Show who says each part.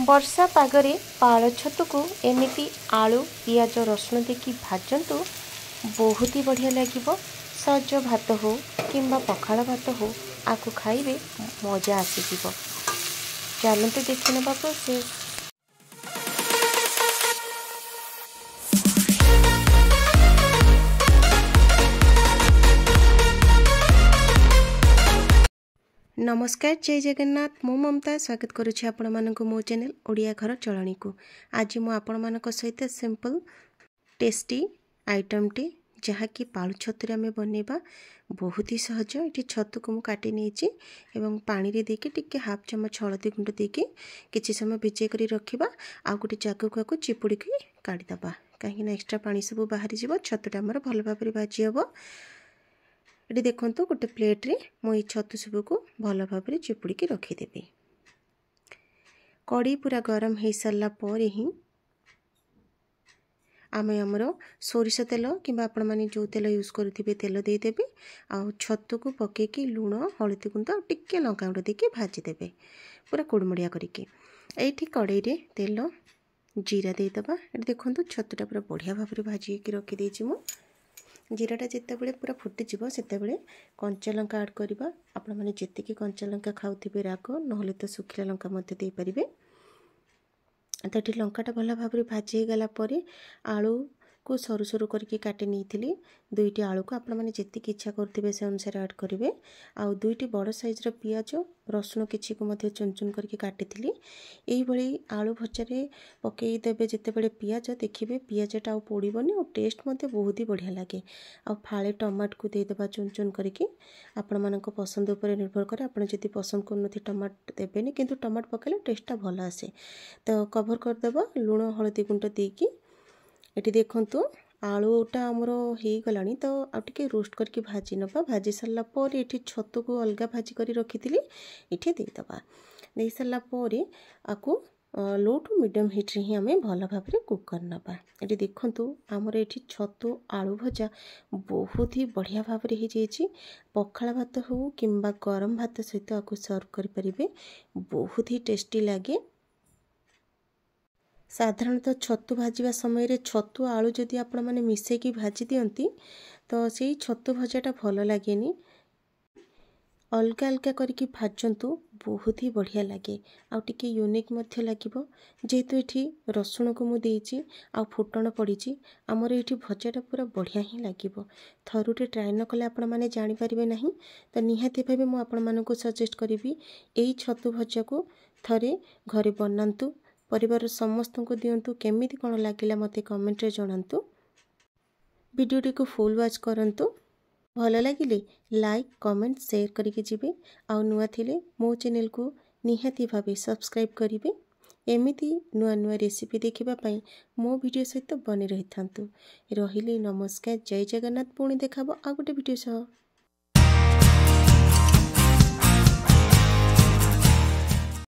Speaker 1: वर्षा पागरे पाल छतु को एमती आलू पियाज रसुण देखी भाजतु बहुत ही बढ़िया लगे। सज भात हो कि पखाल भात हो आपको खाइबे मजा आसीज। चलते देखने ना प्रोसेस। नमस्कार, जय जगन्नाथ। मु ममता स्वागत करुच्ची आपण मानक मो चैनल ओडिया घर चलणी को। आज मु आपण मानक सहित सिंपल टेस्टी आइटम टी जहाँकि पालू छतुरे आम बनइबा बहुत ही सहज। ये छतु को मुझे काटी नहीं पानी रे देके टिके हाफ चमच हलदी गुंड देके किछि समय भिजे करी रखिबा। आ गोटे जगह को चिपुड़ी की काढ़ीदबा कहीं एक्स्ट्रा पानी सब बाहरी जीव। छतुटा आमर भल भाव भाजी हम। ये देखो गोटे प्लेट रे मुई छतु सब को भल भाव चिपुड़ी की रखीदेवी। कड़ी पूरा गरम हो सारा पर ही आम आमर सोरिष तेल कि आपण मैंने जो तेल यूज करुवे तेल देदेवे। आ छतु को पकईकि लुण हलदी गुंद टिके लंका गुंड देके भाजीदेवे पूरा कुड़मुड़िया करके। ये कड़ई रे तेल जीरा देदेबा। ये देखो छतुटा पूरा बढ़िया भाव भाजी रखीदे। जीराटा जितेबाला पूरा फुटीज से कंचा लंका ऐड करवा। आपण मैंने जी कंचा लंका खाऊे राग ना तो सुखिला लंका दे पारे। तो ये लंकाटा भल भाव भाजी गला आलू को सरू सरू करके काटी नहीं। दुईटी आलू को आपण मैंने जी इच्छा करुवे से अनुसार ऐड करेंगे। आउ दुईटी बड़ साइज्र पियाज रसुण किसी को चुन चुन करके काटी यही आलू भजारे पकईदेवे। जितेबाला पियाज देखिए पियाजटा पोड़बनी और टेस्ट बहुत ही बढ़िया लगे। आ फाळे टमाट को देदेबा चुन चुन करके। आपण मानक पसंद उपर निर्भर करे। आपण जदि पसंद करनथि टमाट देबेनी किंतु टमाट पकाइले टेस्टटा भल आसे। तो कभर करदेबा लुण हलदी गुंड देकी। ये देखु आलूटा आमर हो गलानी। तो आउटे रोस्ट करके भाजी नवा। भाजी सारा पर ये छतु को अलग भाजी कर रखी ये देदेबा। दे सारापर आपको लो टू मीडियम हिट रे ही आम भल भाव कुक करनवा। ये देखु आमर ये छतु आलू भजा बहुत ही बढ़िया भाव हो। पखाल भात हो कि गरम भात सहित आपको सर्व करें बहुत ही टेस्टी लगे। साधारणतः छतु भाजवा समय छतु आलू जदि आपण मैंने मिसेकी भाजी दियंती तो से छतु भजाटा भल लगे। अलग अलग करके भाजतु बहुत ही बढ़िया लगे। आउ टिके यूनिक मध्य लगिबो। जेहेतु ये रसुण को मुझे आ फुटण पड़ी आमर ये भजाटा पूरा बढ़िया ही लगिबो। थरुटे ट्राए न कले आपण मैंने जानी पारिबे नहीं। तो निहाती भावे मु आपण मानकु सजेस्ट करी यही छतु भजा को थरे घरे बनातु। परिवार समस्त को दिंतु। केमिति कौन लगिला मते कमेंट रे जणांतु। वीडियोटी को फुल वॉच करंतु। भल लगिले लाइक कमेंट शेयर करके जिबे। आउ नुआ थिले मो चैनल को निहाती भावे सब्सक्राइब करिवे। एमिति नुआ नुआ रेसिपी देखिबा पई मो वीडियो सहित बने रही थांतु। रहिले नमस्कार, जय जगन्नाथ। पुणी देखाबो आ गोटे वीडियो सह।